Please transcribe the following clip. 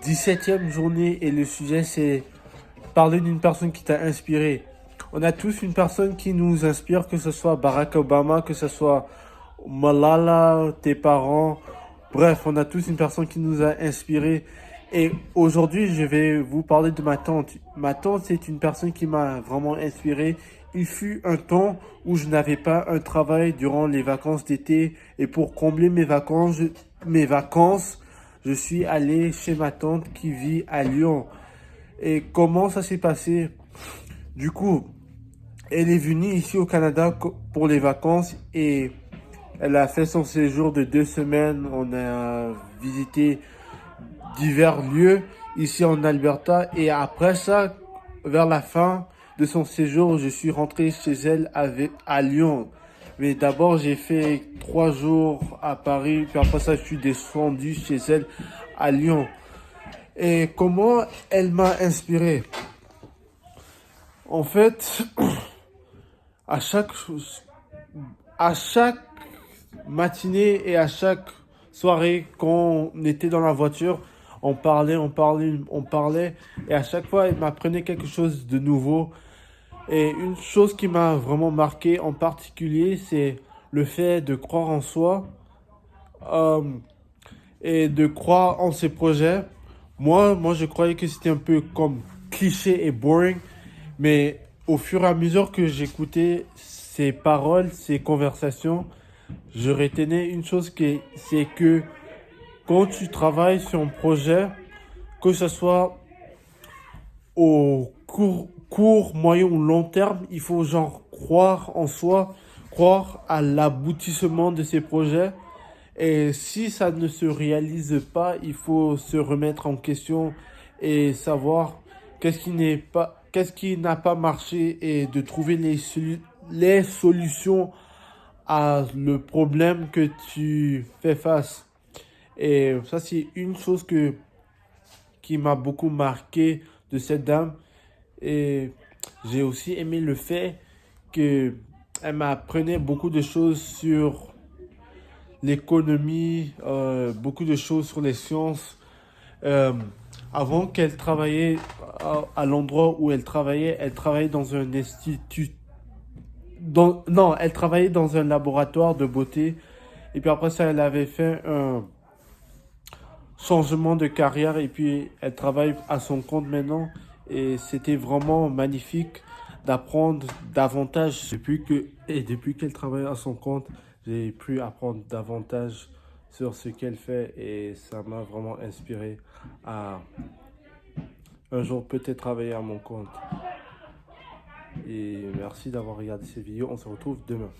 17e journée et le sujet c'est parler d'une personne qui t'a inspiré. On a tous une personne qui nous inspire, que ce soit Barack Obama, que ce soit Malala, tes parents. Bref, on a tous une personne qui nous a inspiré. Et aujourd'hui, je vais vous parler de ma tante. Ma tante, c'est une personne qui m'a vraiment inspiré. Il fut un temps où je n'avais pas un travail durant les vacances d'été. Et pour combler mes vacances, je suis allé chez ma tante qui vit à Lyon. Et comment ça s'est passé? Du coup, elle est venue ici au Canada pour les vacances et elle a fait son séjour de 2 semaines. On a visité divers lieux ici en Alberta et après ça, vers la fin de son séjour, je suis rentré chez elle à Lyon. Mais d'abord, j'ai fait 3 jours à Paris, puis après ça, je suis descendu chez elle à Lyon. Et comment elle m'a inspiré? En fait, à chaque, à chaque matinée et à chaque soirée, quand on était dans la voiture, on parlait, et à chaque fois, elle m'apprenait quelque chose de nouveau. Et une chose qui m'a vraiment marqué en particulier, c'est le fait de croire en soi euh, et de croire en ses projets. Moi, je croyais que c'était un peu comme cliché et boring, mais au fur et à mesure que j'écoutais ses paroles, ses conversations, je retenais une chose c'est que quand tu travailles sur un projet, que ce soit au court, moyen ou long terme, il faut genre croire en soi, croire à l'aboutissement de ces projets. Et si ça ne se réalise pas, il faut se remettre en question et savoir qu'est-ce qui n'a pas marché et de trouver les solutions à le problème que tu fais face. Et ça, c'est une chose qui m'a beaucoup marqué de cette dame. Et j'ai aussi aimé le fait que elle m'apprenait beaucoup de choses sur l'économie, beaucoup de choses sur les sciences. Euh, Avant qu'elle travaillait à l'endroit où elle travaillait dans un institut. Non, elle travaillait dans un laboratoire de beauté. Et puis après ça, elle avait fait un changement de carrière et puis elle travaille à son compte maintenant. Et c'était vraiment magnifique d'apprendre davantage depuis qu'elle travaille à son compte, j'ai pu apprendre davantage sur ce qu'elle fait et ça m'a vraiment inspiré à un jour peut-être travailler à mon compte. Et merci d'avoir regardé cette vidéo. On se retrouve demain.